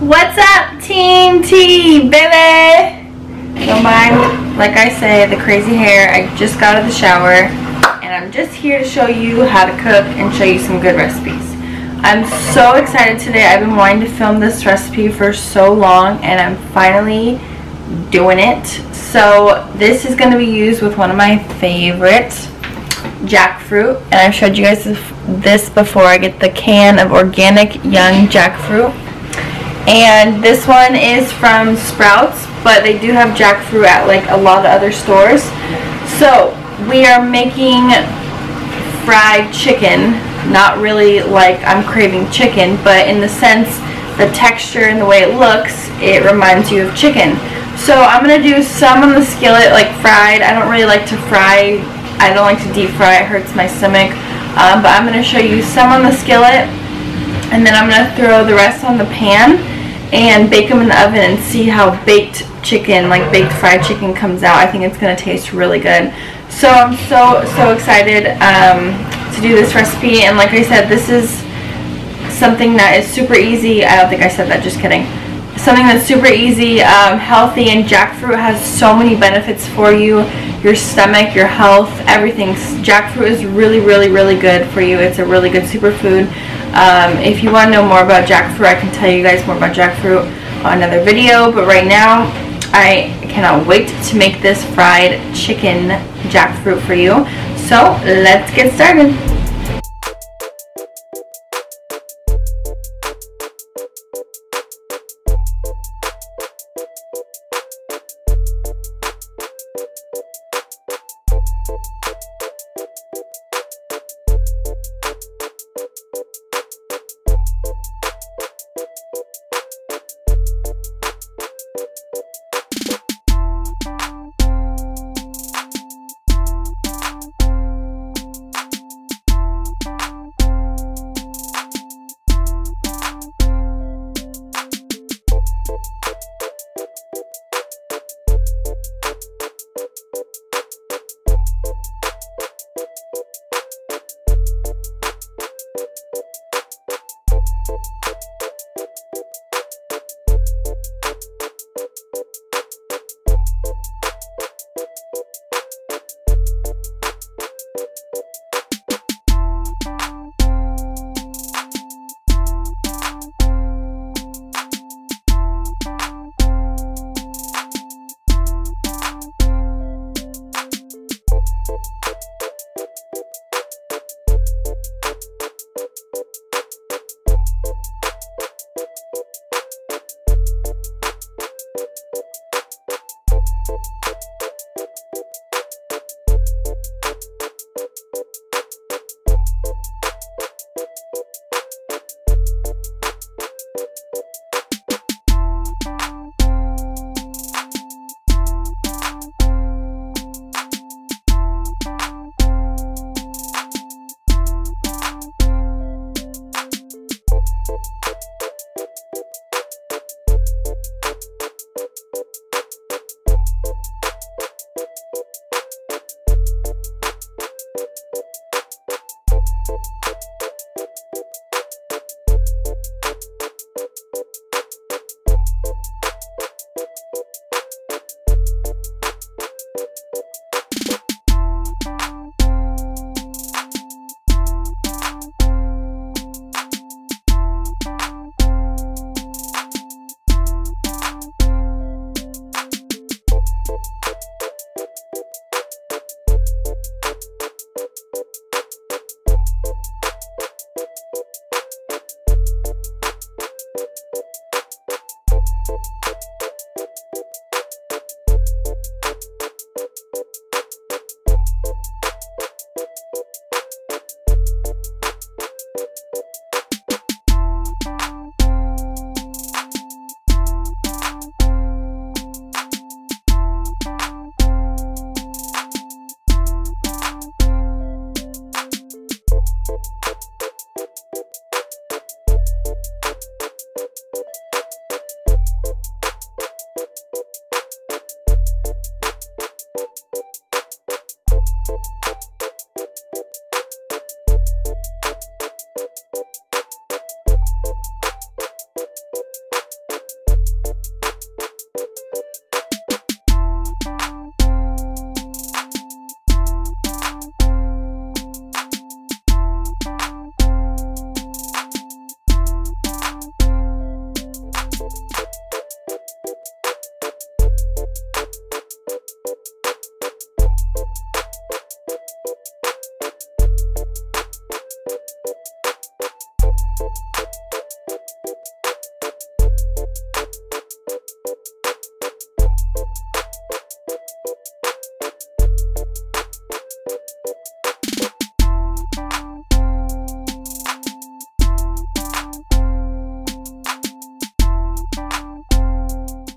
What's up, Team T, baby? Don't mind, like I say, the crazy hair. I just got out of the shower, and I'm just here to show you how to cook and show you some good recipes. I'm so excited today. I've been wanting to film this recipe for so long, and I'm finally doing it. So this is going to be used with one of my favorite jackfruit, and I've showed you guys this before. I get the can of organic young jackfruit, and this one is from Sprouts, but they do have jackfruit at like a lot of other stores. So we are making fried chicken, not really like I'm craving chicken, but in the sense, the texture and the way it looks, it reminds you of chicken. So I'm going to do some on the skillet, like fried. I don't really like to fry. I don't like to deep fry. It hurts my stomach. But I'm going to show you some on the skillet, and then I'm going to throw the rest on the pan and bake them in the oven and see how baked chicken, like baked fried chicken, comes out. I think it's going to taste really good. So I'm so excited to do this recipe. And like I said, this is something that is super easy. I don't think I said that, just kidding. Something that's super easy, healthy, and jackfruit has so many benefits for you, your stomach, your health, everything. Jackfruit is really good for you. It's a really good superfood. If you want to know more about jackfruit, I can tell you guys more about jackfruit on another video, but right now I cannot wait to make this fried chicken jackfruit for you. So let's get started.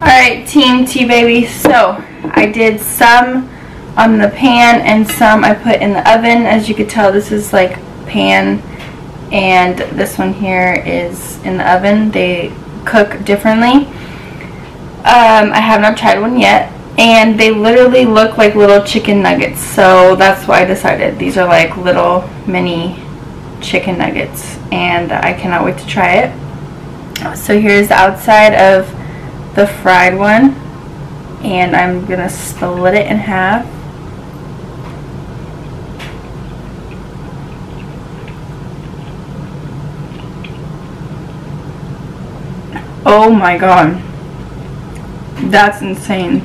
Alright, Team T Baby, so I did some on the pan and some I put in the oven. As you could tell, this is like pan and this one here is in the oven. They cook differently. I have not tried one yet, and they literally look like little chicken nuggets, so that's why I decided these are like little mini chicken nuggets, and I cannot wait to try it. So here's the outside of the fried one, and I'm gonna split it in half. Oh my god, that's insane.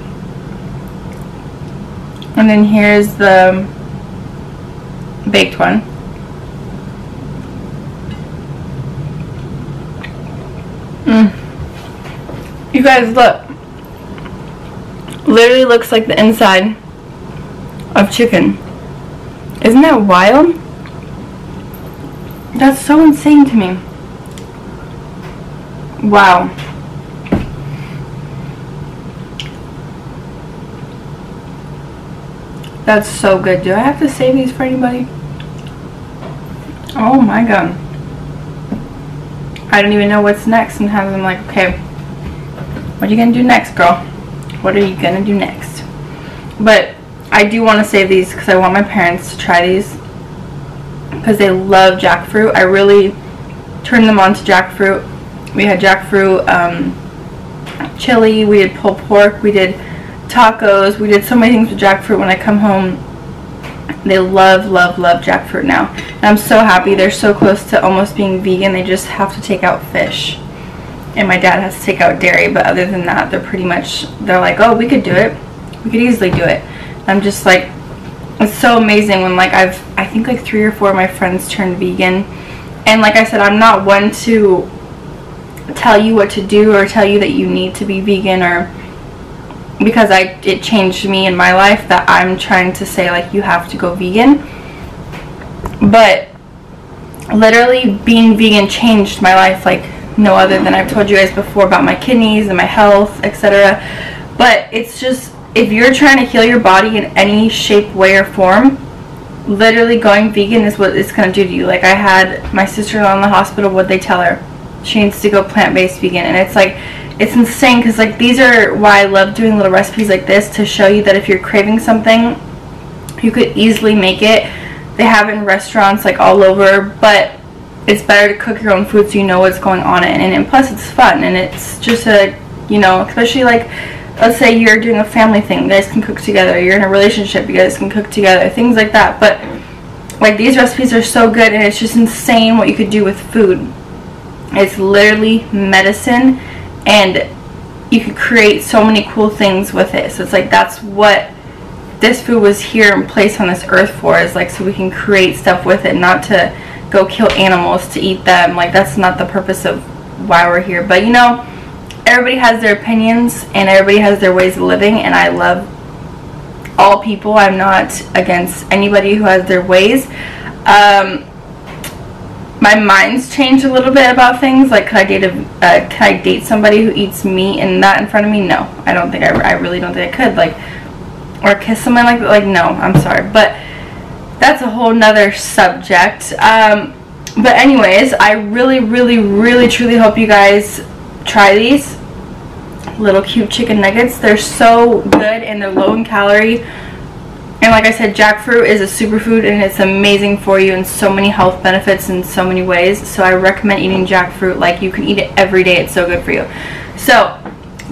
And then here's the baked one. You guys, look. Literally looks like the inside of chicken. Isn't that wild? That's so insane to me. Wow. That's so good. Do I have to save these for anybody? Oh my god. I don't even know what's next. Sometimes I'm like, okay, what are you gonna do next, girl? What are you gonna do next? But I do want to save these because I want my parents to try these because they love jackfruit. I really turned them on to jackfruit. We had jackfruit chili, we did pulled pork, we did tacos, we did so many things with jackfruit. When I come home, they love, love, love jackfruit now. And I'm so happy. They're so close to almost being vegan. They just have to take out fish. And my dad has to take out dairy, but other than that, they're pretty much, they're like, oh, we could do it. We could easily do it. I'm just like, it's so amazing when like I think like 3 or 4 of my friends turned vegan. And like I said, I'm not one to tell you what to do or tell you that you need to be vegan, or because it changed me in my life, that I'm trying to say like you have to go vegan. But literally being vegan changed my life like no other than I've told you guys before about my kidneys and my health, etc. But it's just, if you're trying to heal your body in any shape, way, or form, literally going vegan is what it's going to do to you. Like I had my sister-in-law in the hospital, what'd they tell her? She needs to go plant-based vegan. And it's like, it's insane because like these are why I love doing little recipes like this, to show you that if you're craving something, you could easily make it. They have it in restaurants like all over, but it's better to cook your own food so you know what's going on in it. And plus it's fun, and it's just a, you know, especially like, let's say you're doing a family thing, you guys can cook together. You're in a relationship, you guys can cook together, things like that. But like these recipes are so good, and it's just insane what you could do with food. It's literally medicine, and you could create so many cool things with it. So it's like, that's what this food was here and placed on this earth for, is like so we can create stuff with it, not to go kill animals to eat them. Like that's not the purpose of why we're here. But you know, everybody has their opinions and everybody has their ways of living, and I love all people. I'm not against anybody who has their ways. My mind's changed a little bit about things. Like, could I date somebody who eats meat and that in front of me? No, I don't think I really don't think I could. Like, or kiss someone like that? Like, no, I'm sorry. But that's a whole nother subject. But anyways, I really, really, really, truly hope you guys try these little cute chicken nuggets. They're so good, and they're low in calorie. And like I said, jackfruit is a superfood, and it's amazing for you in so many health benefits in so many ways. So I recommend eating jackfruit. Like, you can eat it every day. It's so good for you. So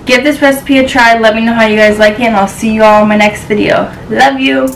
give this recipe a try. Let me know how you guys like it, and I'll see you all in my next video. Love you.